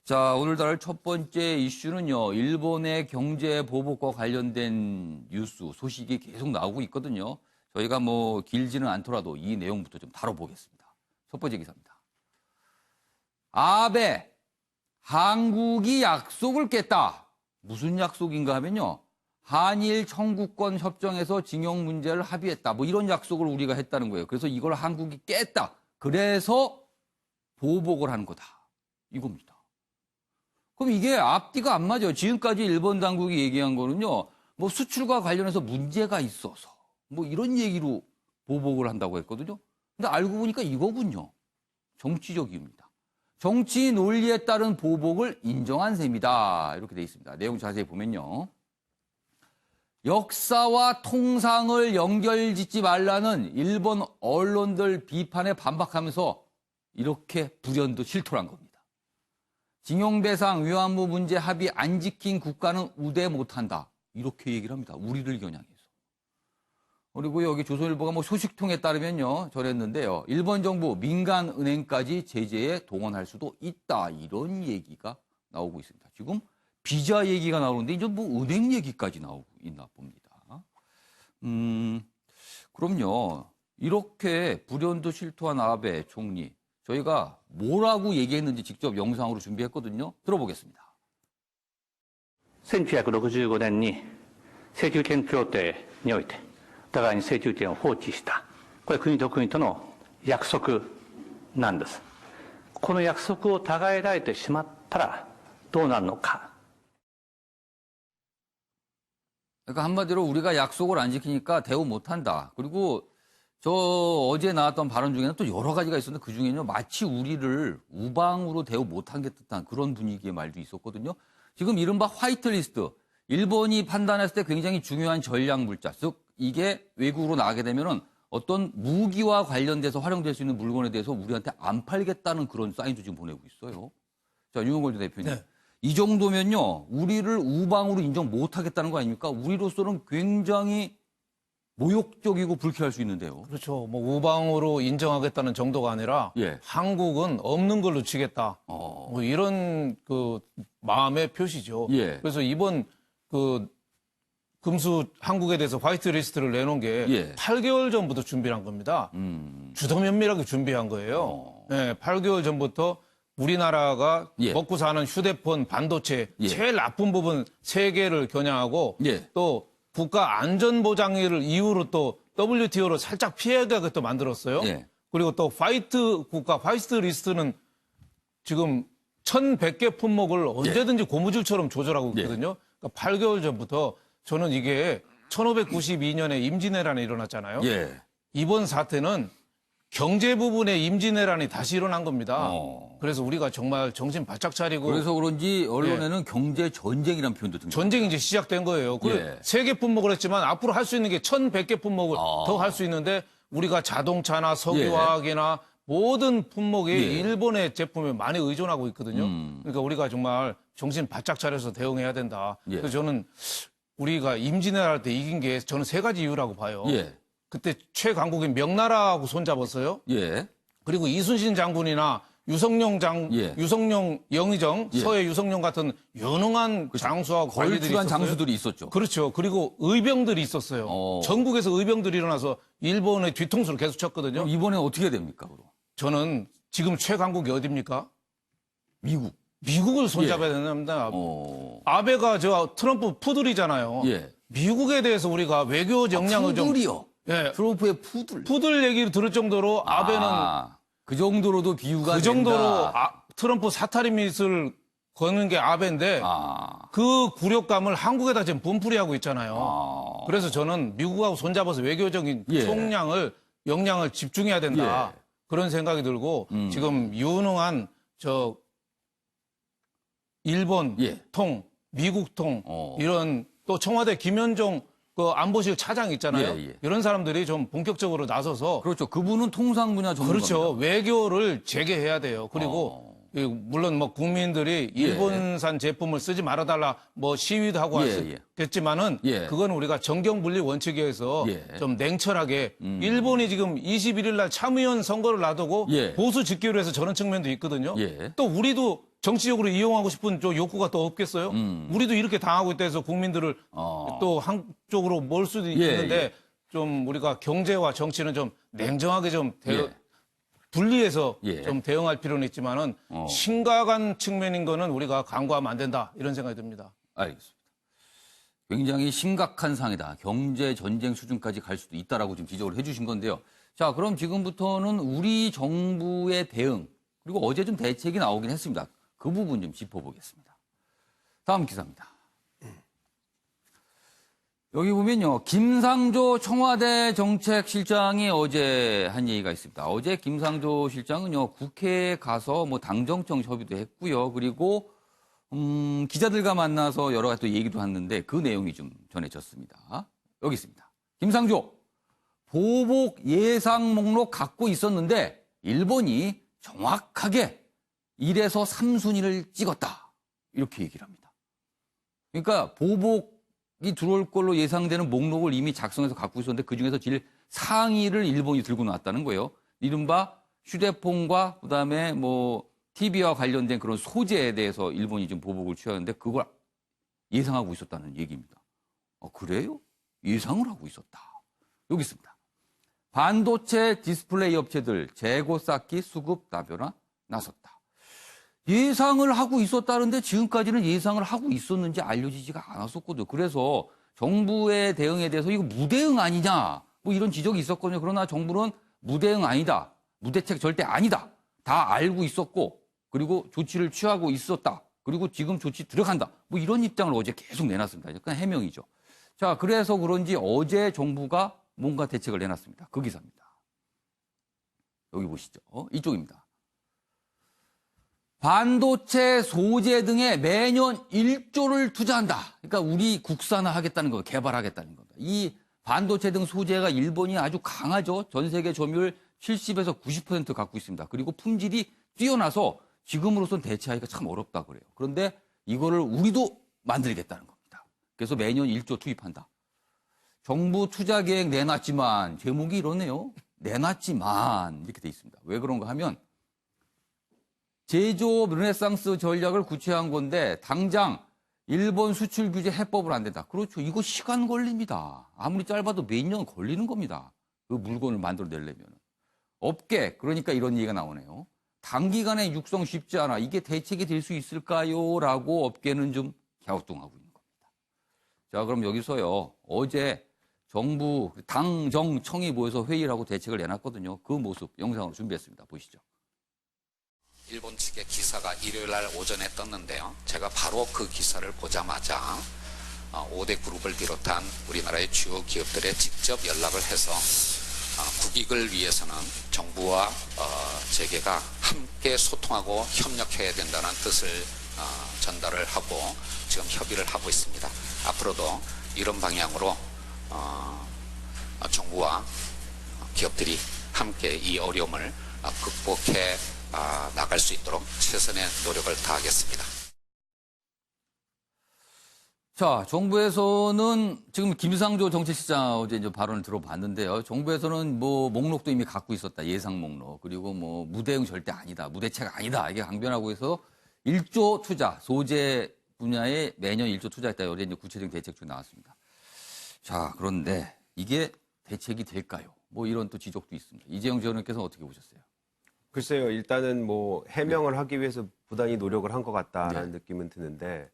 자, 오늘 다룰 첫 번째 이슈는요, 일본의 경제 보복과 관련된 뉴스, 소식이 계속 나오고 있거든요. 저희가 뭐 길지는 않더라도 이 내용부터 좀 다뤄보겠습니다. 첫 번째 기사입니다. 아베, 한국이 약속을 깼다. 무슨 약속인가 하면요, 한일 청구권 협정에서 징용 문제를 합의했다. 뭐 이런 약속을 우리가 했다는 거예요. 그래서 이걸 한국이 깼다. 그래서 보복을 하는 거다. 이겁니다. 그럼 이게 앞뒤가 안 맞아요. 지금까지 일본 당국이 얘기한 거는요, 뭐 수출과 관련해서 문제가 있어서 뭐 이런 얘기로 보복을 한다고 했거든요. 근데 알고 보니까 이거군요. 정치적 이유입니다. 정치 논리에 따른 보복을 인정한 셈이다. 이렇게 돼 있습니다. 내용 자세히 보면요. 역사와 통상을 연결짓지 말라는 일본 언론들 비판에 반박하면서 이렇게 불현듯 실토한 겁니다. 징용배상 위안부 문제 합의 안 지킨 국가는 우대 못한다. 이렇게 얘기를 합니다. 우리를 겨냥해서. 그리고 여기 조선일보가 뭐 소식통에 따르면요. 저랬는데요. 일본 정부 민간은행까지 제재에 동원할 수도 있다. 이런 얘기가 나오고 있습니다. 지금 비자 얘기가 나오는데 이제 뭐 은행 얘기까지 나오고 있나 봅니다. 그럼요. 이렇게 불현듯 실토한 아베 총리. 저희가 뭐라고 얘기했는지 직접 영상으로 준비했거든요. 들어보겠습니다. 1965年に請求権協定においてお互いに請求権を放棄した。これ国と国との約束なんです。この約束を違えられてしまったらどうなるのか。 그러니까 한마디로 우리가 약속을 안 지키니까 대우 못한다. 그리고 저 어제 나왔던 발언 중에는 또 여러 가지가 있었는데 그중에는 마치 우리를 우방으로 대우 못한 게 뜻한 그런 분위기의 말도 있었거든요. 지금 이른바 화이트리스트, 일본이 판단했을 때 굉장히 중요한 전략 물자, 즉 이게 외국으로 나가게 되면은 어떤 무기와 관련돼서 활용될 수 있는 물건에 대해서 우리한테 안 팔겠다는 그런 사인도 지금 보내고 있어요. 자, 윤용골 대표님. 네. 이 정도면요, 우리를 우방으로 인정 못하겠다는 거 아닙니까? 우리로서는 굉장히 모욕적이고 불쾌할 수 있는데요. 그렇죠. 뭐 우방으로 인정하겠다는 정도가 아니라 예. 한국은 없는 걸로 치겠다. 뭐 이런 그 마음의 표시죠. 예. 그래서 이번 그 금수 한국에 대해서 화이트리스트를 내놓은 게 예. 8개월 전부터 준비한 겁니다. 주도면밀하게 준비한 거예요. 네, 8개월 전부터 우리나라가 예. 먹고 사는 휴대폰, 반도체 예. 제일 나쁜 부분 3개를 겨냥하고 예. 또 국가 안전보장을 이유로 또 WTO로 살짝 피해가게 또 만들었어요. 예. 그리고 또 화이트 리스트는 지금 1,100개 품목을 언제든지 고무줄처럼 조절하고 있거든요. 그러니까 8개월 전부터 저는 이게 1592년에 임진왜란이 일어났잖아요. 예. 이번 사태는 경제 부분의 임진왜란이 다시 일어난 겁니다. 그래서 우리가 정말 정신 바짝 차리고 그래서 그런지 언론에는 경제 전쟁이라는 표현도 등장. 전쟁이 이제 시작된 거예요. 예. 3개 품목을 했지만 앞으로 할 수 있는 게 1,100개 품목을 더 할 수 있는데 우리가 자동차나 석유화학이나 모든 품목이 일본의 제품에 많이 의존하고 있거든요. 그러니까 우리가 정말 정신 바짝 차려서 대응해야 된다. 그래서 저는 우리가 임진왜란 할 때 이긴 게 저는 3가지 이유라고 봐요. 예. 그때 최강국인 명나라하고 손잡았어요. 예. 그리고 이순신 장군이나 유성룡 영의정, 서해 유성룡 같은 유능한 장수하고 관리들이 걸출한 있었어요. 장수들이 있었죠. 그렇죠. 그리고 의병들이 있었어요. 전국에서 의병들이 일어나서 일본의 뒤통수를 계속 쳤거든요. 그럼 이번엔 어떻게 됩니까, 그럼? 저는 지금 최강국이 어디입니까? 미국. 미국을 손잡아야 된답니다. 아베가 저 트럼프 푸들이잖아요. 예. 미국에 대해서 우리가 외교 역량을 좀 푸들이요. 예, 트럼프의 푸들. 푸들 얘기를 들을 정도로 아베는 그 정도로도 비유가 그 정도로 된다. 트럼프 사타리밋을 거는 게 아베인데 그 굴욕감을 한국에다 지금 분풀이하고 있잖아요. 그래서 저는 미국하고 손잡아서 외교적인 역량을 집중해야 된다. 그런 생각이 들고 지금 유능한 저 일본 통, 미국 통 이런 또 청와대 김현종 그 안보실 차장 있잖아요. 이런 사람들이 좀 본격적으로 나서서 그렇죠. 그분은 통상 분야 전문가입니다. 그렇죠. 외교를 재개해야 돼요. 그리고 물론 뭐 국민들이 일본산 제품을 쓰지 말아달라 뭐 시위도 하고 했지만은 그건 우리가 정경분리 원칙에 의해서 좀 냉철하게 일본이 지금 21일 날 참의원 선거를 놔두고 보수 집결을 해서 저런 측면도 있거든요. 또 우리도 정치적으로 이용하고 싶은 저 욕구가 또 없겠어요? 우리도 이렇게 당하고 있다 해서 국민들을 또 한쪽으로 몰 수도 있는데 좀 우리가 경제와 정치는 좀 냉정하게 좀 분리해서 좀 대응할 필요는 있지만은 심각한 측면인 거는 우리가 간과하면 안 된다 이런 생각이 듭니다. 알겠습니다. 굉장히 심각한 상이다. 경제 전쟁 수준까지 갈 수도 있다라고 지금 지적을 해주신 건데요. 자, 그럼 지금부터는 우리 정부의 대응 그리고 어제 좀 대책이 나오긴 했습니다. 그 부분 좀 짚어보겠습니다. 다음 기사입니다. 여기 보면요. 김상조 청와대 정책실장이 어제 한 얘기가 있습니다. 어제 김상조 실장은요. 국회에 가서 뭐 당정청 협의도 했고요. 그리고 기자들과 만나서 여러 가지 또 얘기도 했는데 그 내용이 좀 전해졌습니다. 여기 있습니다. 김상조 보복 예상 목록 갖고 있었는데 일본이 정확하게 1에서 3순위를 찍었다. 이렇게 얘기를 합니다. 그러니까 보복이 들어올 걸로 예상되는 목록을 이미 작성해서 갖고 있었는데 그중에서 제일 상위를 일본이 들고 나왔다는 거예요. 이른바 휴대폰과 그다음에 뭐 TV와 관련된 그런 소재에 대해서 일본이 지금 보복을 취하는데 그걸 예상하고 있었다는 얘기입니다. 그래요? 예상을 하고 있었다. 여기 있습니다. 반도체 디스플레이 업체들 재고 쌓기 수급 다변화 나섰다. 예상을 하고 있었다는데 지금까지는 예상을 하고 있었는지 알려지지가 않았었거든요. 그래서 정부의 대응에 대해서 이거 무대응 아니냐 뭐 이런 지적이 있었거든요. 그러나 정부는 무대응 아니다. 무대책 절대 아니다. 다 알고 있었고 그리고 조치를 취하고 있었다. 그리고 지금 조치 들어간다. 뭐 이런 입장을 어제 계속 내놨습니다. 그냥 해명이죠. 자, 그래서 그런지 어제 정부가 뭔가 대책을 내놨습니다. 그 기사입니다. 여기 보시죠. 이쪽입니다. 반도체 소재 등에 매년 1조를 투자한다. 그러니까 우리 국산화하겠다는 거, 개발하겠다는 겁니다. 이 반도체 등 소재가 일본이 아주 강하죠. 전 세계 점유율 70에서 90% 갖고 있습니다. 그리고 품질이 뛰어나서 지금으로선 대체하기가 참 어렵다 그래요. 그런데 이거를 우리도 만들겠다는 겁니다. 그래서 매년 1조 투입한다. 정부 투자 계획 내놨지만 제목이 이러네요. 내놨지만 이렇게 돼 있습니다. 왜 그런가 하면 제조업 르네상스 전략을 구체화한 건데 당장 일본 수출 규제 해법을 안 된다. 그렇죠. 이거 시간 걸립니다. 아무리 짧아도 몇 년 걸리는 겁니다. 그 물건을 만들어내려면. 업계, 그러니까 이런 얘기가 나오네요. 단기간에 육성 쉽지 않아. 이게 대책이 될 수 있을까요? 라고 업계는 좀 갸우뚱하고 있는 겁니다. 자, 그럼 여기서요. 어제 정부 당정청이 모여서 회의를 하고 대책을 내놨거든요. 그 모습 영상으로 준비했습니다. 보시죠. 일본 측의 기사가 일요일 날 오전에 떴는데요. 제가 바로 그 기사를 보자마자 5대 그룹을 비롯한 우리나라의 주요 기업들에 직접 연락을 해서 국익을 위해서는 정부와 재계가 함께 소통하고 협력해야 된다는 뜻을 전달을 하고 지금 협의를 하고 있습니다. 앞으로도 이런 방향으로 정부와 기업들이 함께 이 어려움을 극복해 나갈 수 있도록 최선의 노력을 다하겠습니다. 자, 정부에서는 지금 김상조 정책실장 어제 이제 발언을 들어봤는데요. 정부에서는 뭐 목록도 이미 갖고 있었다. 예상 목록. 그리고 뭐 무대응 절대 아니다. 무대책 아니다. 이게 강변하고 해서 1조 투자, 소재 분야에 매년 1조 투자했다. 어제 이제 구체적인 대책도 나왔습니다. 자, 그런데 이게 대책이 될까요? 뭐 이런 또 지적도 있습니다. 이재용 전 의원께서는 어떻게 보셨어요? 글쎄요. 일단은 뭐 해명을 하기 위해서 부단히 노력을 한 것 같다라는 느낌은 드는데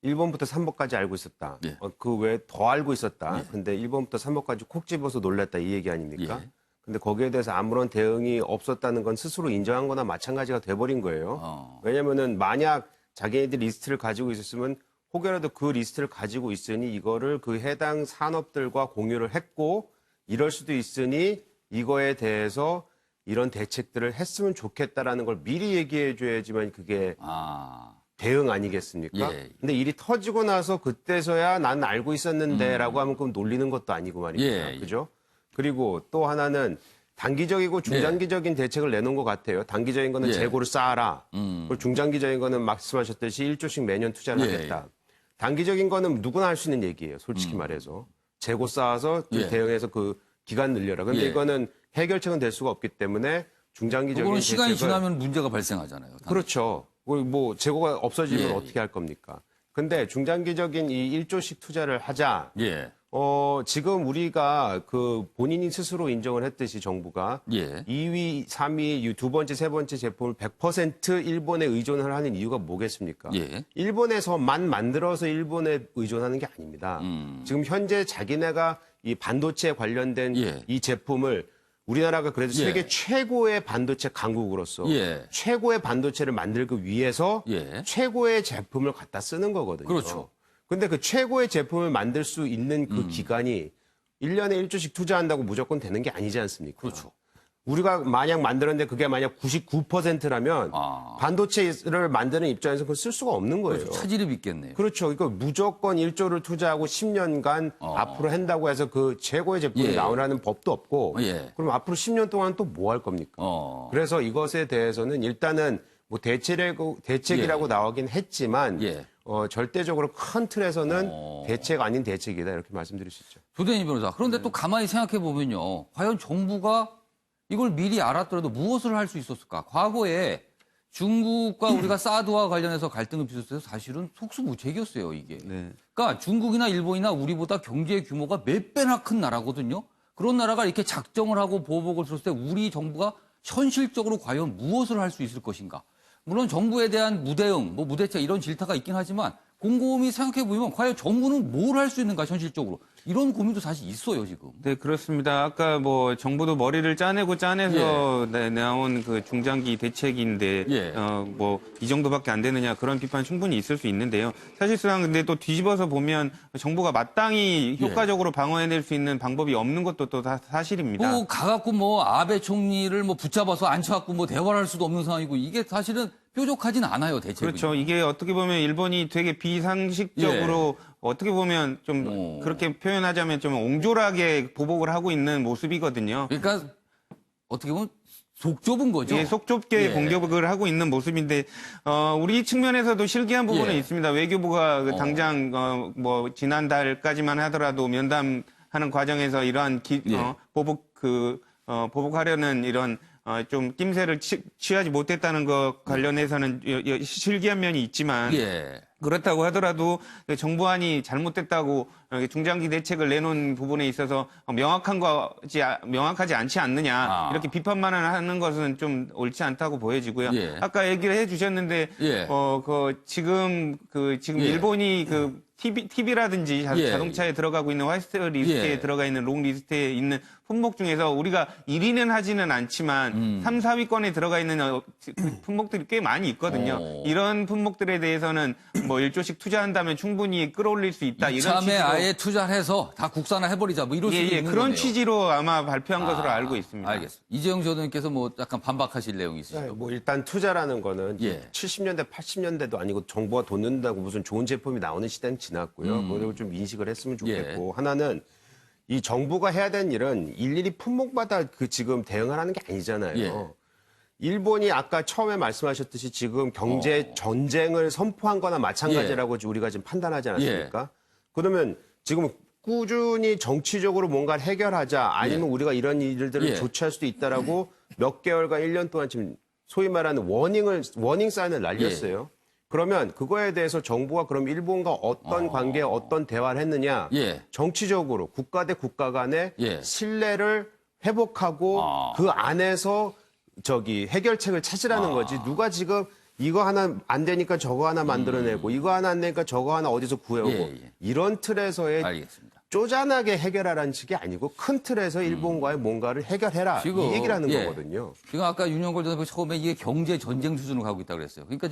일본부터 3법까지 알고 있었다. 그 외에 더 알고 있었다. 근데 1번부터 3법까지 콕 집어서 놀랬다 이 얘기 아닙니까? 근데 거기에 대해서 아무런 대응이 없었다는 건 스스로 인정한 거나 마찬가지가 돼버린 거예요. 왜냐면은 만약 자기네들이 리스트를 가지고 있었으면 혹여라도 그 리스트를 가지고 있으니 이거를 그 해당 산업들과 공유를 했고 이럴 수도 있으니 이거에 대해서 이런 대책들을 했으면 좋겠다라는 걸 미리 얘기해 줘야지만 그게 대응 아니겠습니까? 근데 일이 터지고 나서 그때서야 난 알고 있었는데 라고 하면 그럼 놀리는 것도 아니고 말입니다. 그죠? 그리고 또 하나는 단기적이고 중장기적인 대책을 내놓은 것 같아요. 단기적인 거는 예. 재고를 쌓아라. 그리고 중장기적인 거는 말씀하셨듯이 1조씩 매년 투자를 예. 하겠다. 단기적인 거는 누구나 할 수 있는 얘기예요. 솔직히 말해서. 재고 쌓아서 그 예. 대응해서 그 기간 늘려라. 근데 예. 이거는 해결책은 될 수가 없기 때문에 중장기적인 그거는 시간이 대책을 지나면 문제가 발생하잖아요. 그렇죠. 뭐 재고가 없어지면 예. 어떻게 할 겁니까? 근데 중장기적인 이 1조씩 투자를 하자. 예. 지금 우리가 그 본인이 스스로 인정을 했듯이 정부가 예. 2위, 3위, 두 번째, 세 번째 제품을 100% 일본에 의존을 하는 이유가 뭐겠습니까? 예. 일본에서만 만들어서 일본에 의존하는 게 아닙니다. 지금 현재 자기네가 이 반도체에 관련된 예. 이 제품을 우리나라가 그래도 예. 세계 최고의 반도체 강국으로서 예. 최고의 반도체를 만들기 위해서 예. 최고의 제품을 갖다 쓰는 거거든요. 그렇죠. 근데 그 최고의 제품을 만들 수 있는 그 기간이 1년에 1조씩 투자한다고 무조건 되는 게 아니지 않습니까? 그렇죠. 우리가 만약 만들었는데 그게 만약 99%라면 반도체를 만드는 입장에서 그걸 쓸 수가 없는 거예요. 그렇죠. 차질이 있겠네요. 그렇죠. 그러니까 무조건 1조를 투자하고 10년간 앞으로 한다고 해서 그 최고의 제품이 예. 나오라는 법도 없고 예. 그럼 앞으로 10년 동안 또 뭐 할 겁니까? 그래서 이것에 대해서는 일단은 뭐 대책이라고 예. 나오긴 했지만 예. 절대적으로 큰 틀에서는 대책 아닌 대책이다 이렇게 말씀드릴 수 있죠. 조대인 변호사. 그런데 또 가만히 생각해 보면요. 과연 정부가 이걸 미리 알았더라도 무엇을 할 수 있었을까? 과거에 중국과 우리가 사드와 관련해서 갈등을 빚었을 때 사실은 속수무책이었어요, 이게. 네. 그러니까 중국이나 일본이나 우리보다 경제 규모가 몇 배나 큰 나라거든요. 그런 나라가 이렇게 작정을 하고 보복을 들었을 때 우리 정부가 현실적으로 과연 무엇을 할 수 있을 것인가? 물론 정부에 대한 무대응, 뭐 무대책 이런 질타가 있긴 하지만 곰곰이 생각해 보면 과연 정부는 뭘 할 수 있는가 현실적으로 이런 고민도 사실 있어요 지금. 네, 그렇습니다. 아까 뭐 정부도 머리를 짜내서 나온 그 중장기 대책인데 예. 뭐 이 정도밖에 안 되느냐 그런 비판 충분히 있을 수 있는데요. 사실상 근데 또 뒤집어서 보면 정부가 마땅히 효과적으로 방어해낼 수 있는 방법이 없는 것도 또 사실입니다. 뭐 가갖고 뭐 아베 총리를 뭐 붙잡아서 앉혀갖고 뭐 대화를 할 수도 없는 상황이고 이게 사실은 뾰족하진 않아요 대책이. 그렇죠. 이게 어떻게 보면 일본이 되게 비상식적으로 어떻게 보면 좀 그렇게 표현하자면 좀 옹졸하게 보복을 하고 있는 모습이거든요. 그러니까 어떻게 보면 속 좁은 거죠. 예, 속 좁게 예. 공격을 하고 있는 모습인데 우리 측면에서도 실기한 부분은 예. 있습니다. 외교부가 당장 뭐 지난달까지만 하더라도 면담하는 과정에서 이러한 보복하려는 이런 좀 낌새를 취하지 못했다는 것 관련해서는 실기한 면이 있지만 예. 그렇다고 하더라도 정부안이 잘못됐다고 중장기 대책을 내놓은 부분에 있어서 명확하지 않지 않느냐 이렇게 비판만 하는 것은 좀 옳지 않다고 보여지고요. 예. 아까 얘기를 해주셨는데 예. 지금 예. 일본이 그 TV라든지 예. 자동차에 들어가고 있는 화이트 리스트에 예. 들어가 있는 롱 리스트에 있는 품목 중에서 우리가 1위는 하지는 않지만 3, 4위권에 들어가 있는 그 품목들이 꽤 많이 있거든요. 이런 품목들에 대해서는 뭐 1조씩 투자한다면 충분히 끌어올릴 수 있다. 이런 이참에 취지로 아예 투자를 해서 다 국산화해버리자 뭐 이럴 수 있는 그런 거네요. 취지로 아마 발표한 것으로 알고 있습니다. 알겠습니다. 이재용 의원님께서 뭐 약간 반박하실 내용이 있으시죠? 네, 뭐 일단 투자라는 거는 예. 70년대, 80년대도 아니고 정부가 돈 넣는다고 무슨 좋은 제품이 나오는 시대는 지났고요. 그걸 좀 인식을 했으면 좋겠고 하나는 이 정부가 해야 되는 일은 일일이 품목마다 그 지금 대응을 하는 게 아니잖아요. 예. 일본이 아까 처음에 말씀하셨듯이 지금 경제 전쟁을 선포한 거나 마찬가지라고 우리가 지금 판단하지 않았습니까? 그러면 지금 꾸준히 정치적으로 뭔가를 해결하자 아니면 우리가 이런 일들을 조치할 수도 있다라고 몇 개월간 1년 동안 지금 소위 말하는 워닝 사인을 날렸어요. 그러면 그거에 대해서 정부가 그럼 일본과 어떤 관계에 어떤 대화를 했느냐? 정치적으로 국가 대 국가 간의 신뢰를 회복하고 그 안에서 해결책을 찾으라는 거지. 누가 지금 이거 하나 안 되니까 저거 하나 만들어내고 이거 하나 안 되니까 저거 하나 어디서 구해오고 이런 틀에서의 알겠습니다. 쪼잔하게 해결하라는 식이 아니고 큰 틀에서 일본과의 뭔가를 해결해라 지금, 이 얘기를 하는 거거든요. 지금 아까 윤영걸 전 대표 처음에 이게 경제 전쟁 수준으로 가고 있다고 그랬어요. 그러니까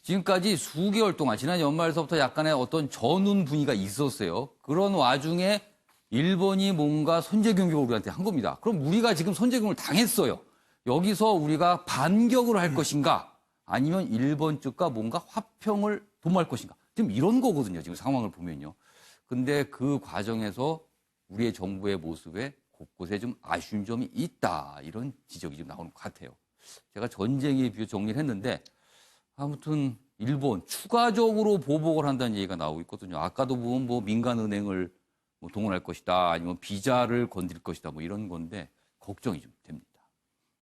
지금까지 수개월 동안 지난 연말서부터 약간의 어떤 전운 분위기가 있었어요. 그런 와중에 일본이 뭔가 선제공격을 우리한테 한 겁니다. 그럼 우리가 지금 선제공격을 당했어요. 여기서 우리가 반격을 할 것인가 아니면 일본 측과 뭔가 화평을 도모할 것인가. 지금 이런 거거든요. 지금 상황을 보면요. 근데 그 과정에서 우리의 정부의 모습에 곳곳에 좀 아쉬운 점이 있다. 이런 지적이 좀 나오는 것 같아요. 제가 전쟁에 비유 정리를 했는데 아무튼 일본 추가적으로 보복을 한다는 얘기가 나오고 있거든요. 아까도 보면 뭐 민간은행을 뭐 동원할 것이다. 아니면 비자를 건드릴 것이다. 뭐 이런 건데 걱정이 좀 됩니다.